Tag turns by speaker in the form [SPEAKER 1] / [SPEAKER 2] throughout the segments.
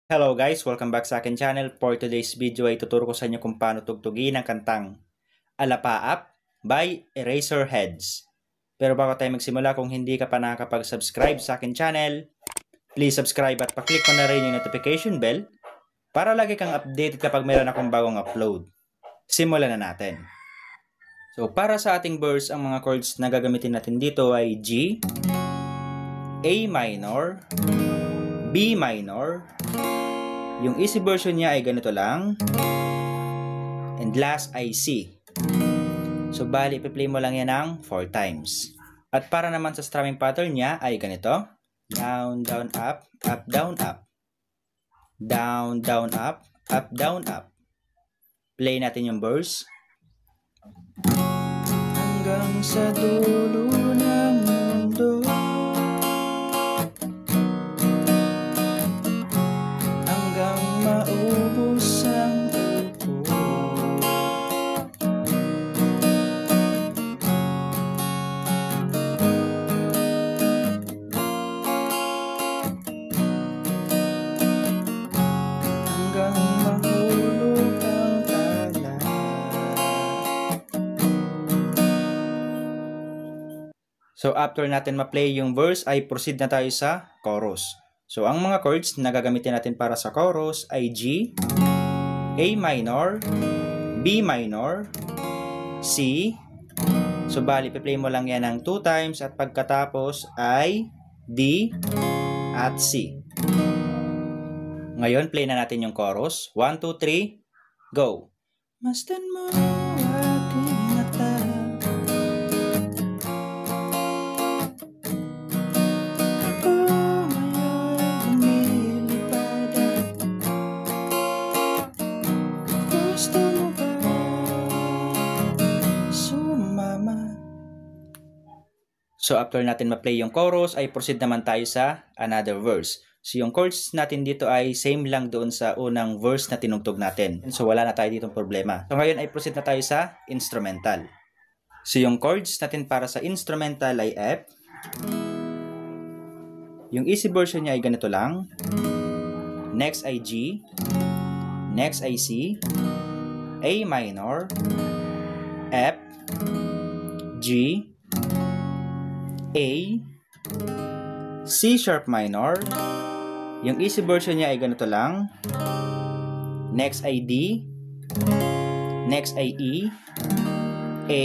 [SPEAKER 1] Hello guys! Welcome back sa akin channel. For today's video ay tuturo ko sa inyo kung paano tugtugin ang kantang Alapaap by Eraserheads. Pero bago tayo magsimula, kung hindi ka pa nakakapag-subscribe sa akin channel, please subscribe at paklik mo na rin yung notification bell para lagi kang updated kapag mayroon akong bagong upload. Simulan na natin. So para sa ating verse, ang mga chords na gagamitin natin dito ay G, A minor, B minor, yung easy version niya ay ganito lang, and last ay C. So bali, ipi-play mo lang yan ng 4 times. At para naman sa strumming pattern niya ay ganito, down, down, up, down, up. Down, down, up, down, up. Play natin yung verse. Hanggang sa dulo ng mundo, hanggang maubos ang upo. Hanggang mahulog ang tala. So after natin ma-play yung verse ay proceed na tayo sa chorus. So ang mga chords na gagamitin natin para sa chorus ay G, A minor, B minor, C. So bali, i-play mo lang yan ng 2 times at pagkatapos ay D at C. Ngayon, play na natin yung chorus. 1, 2, 3, go! Masdan mo aking mata, ako ngayon lumilipad. Gusto mo ba sumama? So after natin ma-play yung chorus ay proceed naman tayo sa another verse. So yung chords natin dito ay same lang doon sa unang verse na tinugtog natin. So wala na tayo ditong problema. So ngayon ay proceed na tayo sa instrumental. So yung chords natin para sa instrumental ay F. Yung easy version niya ay ganito lang. Next ay G. Next ay C. A minor. F. G. A. C sharp minor. Yung easy version niya ay ganito lang. Next ay D. Next ay E. A.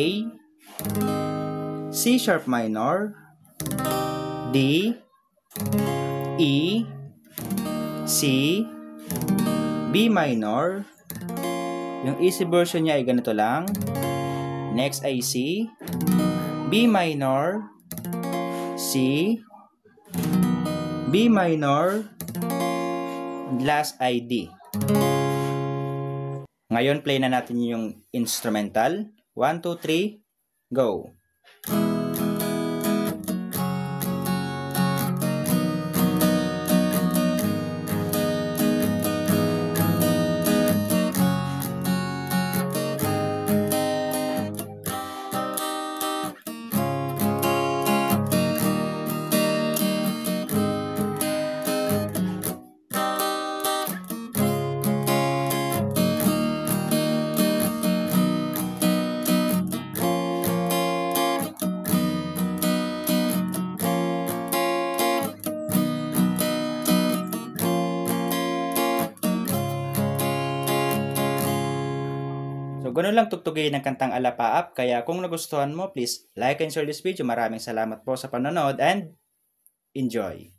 [SPEAKER 1] C sharp minor. D. E. C. B minor. Yung easy version niya ay ganito lang. Next ay C. B minor. C. B minor. Last ay D. Ngayon, play na natin yung instrumental. 1, 2, 3, go! So, ganun lang tugtugin ng kantang Alapaap. Kaya kung nagustuhan mo, please like and share this video. Maraming salamat po sa panonood and enjoy!